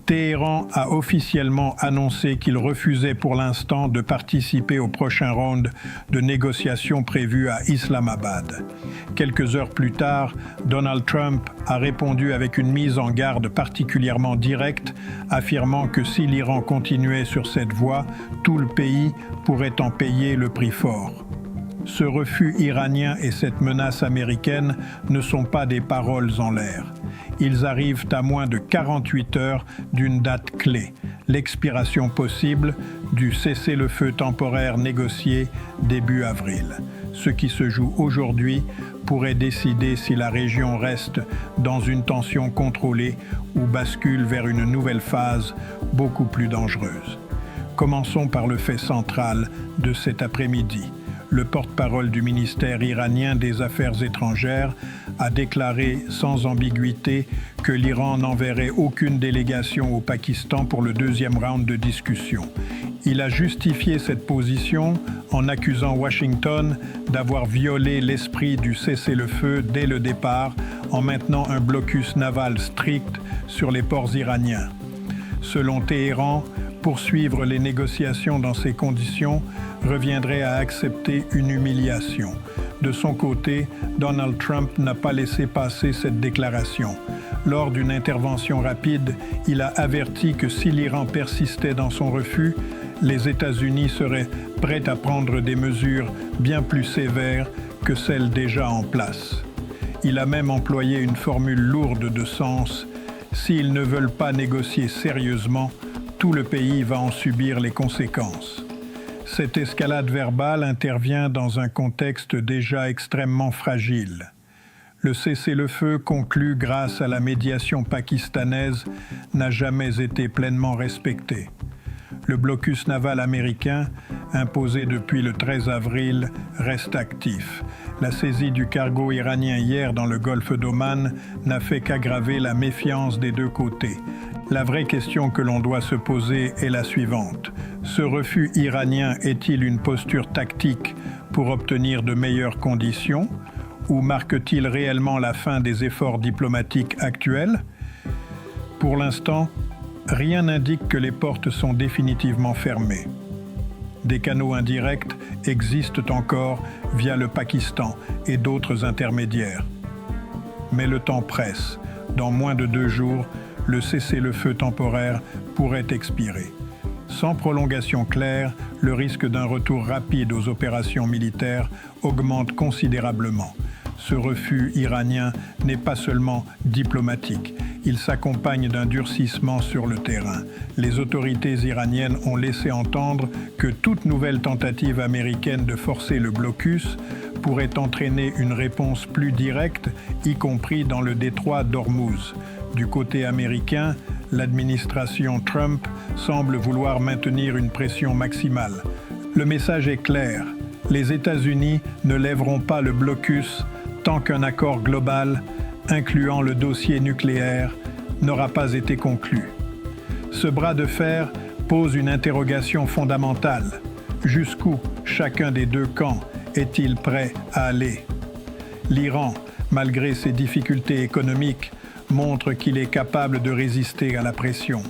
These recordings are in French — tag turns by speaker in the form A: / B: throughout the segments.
A: Téhéran a officiellement annoncé qu'il refusait pour l'instant de participer au prochain round de négociations prévues à Islamabad. Quelques heures plus tard, Donald Trump a répondu avec une mise en garde particulièrement directe, affirmant que si l'Iran continuait sur cette voie, tout le pays pourrait en payer le prix fort. Ce refus iranien et cette menace américaine ne sont pas des paroles en l'air. Ils arrivent à moins de 48 heures d'une date clé, l'expiration possible du cessez-le-feu temporaire négocié début avril. Ce qui se joue aujourd'hui pourrait décider si la région reste dans une tension contrôlée ou bascule vers une nouvelle phase beaucoup plus dangereuse. Commençons par le fait central de cet après-midi. Le porte-parole du ministère iranien des Affaires étrangères a déclaré sans ambiguïté que l'Iran n'enverrait aucune délégation au Pakistan pour le deuxième round de discussion. Il a justifié cette position en accusant Washington d'avoir violé l'esprit du cessez-le-feu dès le départ en maintenant un blocus naval strict sur les ports iraniens. Selon Téhéran, poursuivre les négociations dans ces conditions reviendrait à accepter une humiliation. De son côté, Donald Trump n'a pas laissé passer cette déclaration. Lors d'une intervention rapide, il a averti que si l'Iran persistait dans son refus, les États-Unis seraient prêts à prendre des mesures bien plus sévères que celles déjà en place. Il a même employé une formule lourde de sens. S'ils ne veulent pas négocier sérieusement, tout le pays va en subir les conséquences. Cette escalade verbale intervient dans un contexte déjà extrêmement fragile. Le cessez-le-feu conclu grâce à la médiation pakistanaise n'a jamais été pleinement respecté. Le blocus naval américain, imposé depuis le 13 avril, reste actif. La saisie du cargo iranien hier dans le golfe d'Oman n'a fait qu'aggraver la méfiance des deux côtés. La vraie question que l'on doit se poser est la suivante. Ce refus iranien est-il une posture tactique pour obtenir de meilleures conditions ou marque-t-il réellement la fin des efforts diplomatiques actuels? Pour l'instant, rien n'indique que les portes sont définitivement fermées. Des canaux indirects existent encore via le Pakistan et d'autres intermédiaires. Mais le temps presse. Dans moins de 2 jours, le cessez-le-feu temporaire pourrait expirer. Sans prolongation claire, le risque d'un retour rapide aux opérations militaires augmente considérablement. Ce refus iranien n'est pas seulement diplomatique, il s'accompagne d'un durcissement sur le terrain. Les autorités iraniennes ont laissé entendre que toute nouvelle tentative américaine de forcer le blocus pourrait entraîner une réponse plus directe, y compris dans le détroit d'Ormuz. Du côté américain, l'administration Trump semble vouloir maintenir une pression maximale. Le message est clair, les États-Unis ne lèveront pas le blocus tant qu'un accord global, incluant le dossier nucléaire, n'aura pas été conclu. Ce bras de fer pose une interrogation fondamentale. Jusqu'où chacun des deux camps est-il prêt à aller? L'Iran, malgré ses difficultés économiques, montre qu'il est capable de résister à la pression.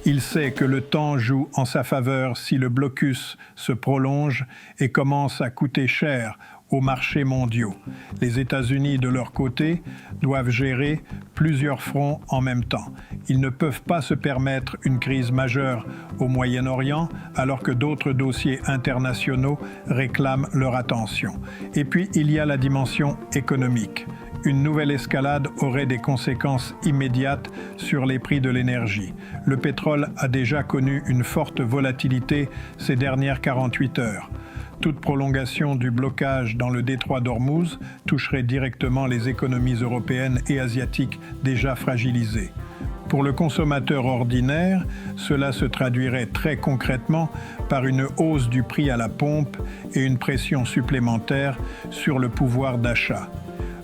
A: Il sait que le temps joue en sa faveur si le blocus se prolonge et commence à coûter cher aux marchés mondiaux. Les États-Unis, de leur côté, doivent gérer plusieurs fronts en même temps. Ils ne peuvent pas se permettre une crise majeure au Moyen-Orient alors que d'autres dossiers internationaux réclament leur attention. Et puis, il y a la dimension économique. Une nouvelle escalade aurait des conséquences immédiates sur les prix de l'énergie. Le pétrole a déjà connu une forte volatilité ces dernières 48 heures. Toute prolongation du blocage dans le détroit d'Ormuz toucherait directement les économies européennes et asiatiques déjà fragilisées. Pour le consommateur ordinaire, cela se traduirait très concrètement par une hausse du prix à la pompe et une pression supplémentaire sur le pouvoir d'achat.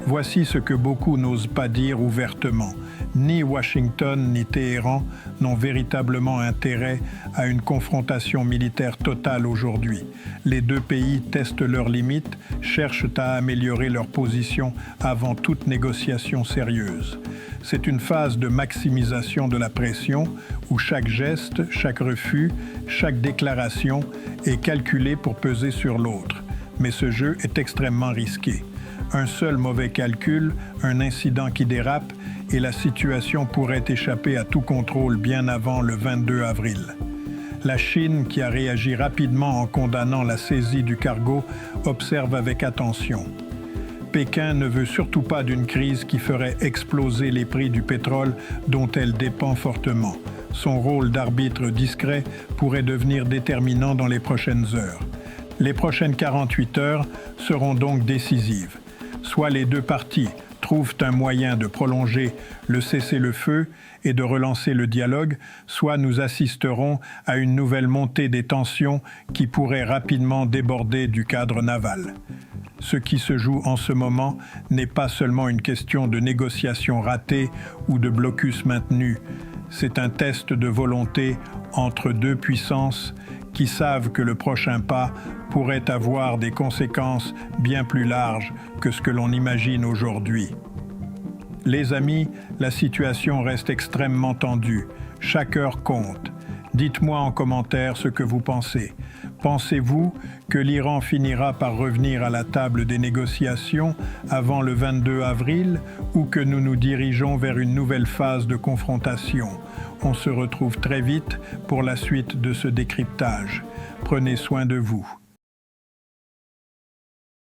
A: Voici ce que beaucoup n'osent pas dire ouvertement. ni Washington ni Téhéran n'ont véritablement intérêt à une confrontation militaire totale aujourd'hui. Les deux pays testent leurs limites, cherchent à améliorer leur position avant toute négociation sérieuse. C'est une phase de maximisation de la pression où chaque geste, chaque refus, chaque déclaration est calculé pour peser sur l'autre. Mais ce jeu est extrêmement risqué. Un seul mauvais calcul, un incident qui dérape, et la situation pourrait échapper à tout contrôle bien avant le 22 avril. La Chine, qui a réagi rapidement en condamnant la saisie du cargo, observe avec attention. Pékin ne veut surtout pas d'une crise qui ferait exploser les prix du pétrole dont elle dépend fortement. Son rôle d'arbitre discret pourrait devenir déterminant dans les prochaines heures. Les prochaines 48 heures seront donc décisives. Soit les deux parties trouvent un moyen de prolonger le cessez-le-feu et de relancer le dialogue, soit nous assisterons à une nouvelle montée des tensions qui pourrait rapidement déborder du cadre naval. Ce qui se joue en ce moment n'est pas seulement une question de négociation ratée ou de blocus maintenu. C'est un test de volonté entre deux puissances qui savent que le prochain pas pourrait avoir des conséquences bien plus larges que ce que l'on imagine aujourd'hui. Les amis, la situation reste extrêmement tendue. Chaque heure compte. Dites-moi en commentaire ce que vous pensez. Pensez-vous que l'Iran finira par revenir à la table des négociations avant le 22 avril ou que nous nous dirigeons vers une nouvelle phase de confrontation? On se retrouve très vite pour la suite de ce décryptage. Prenez soin de vous.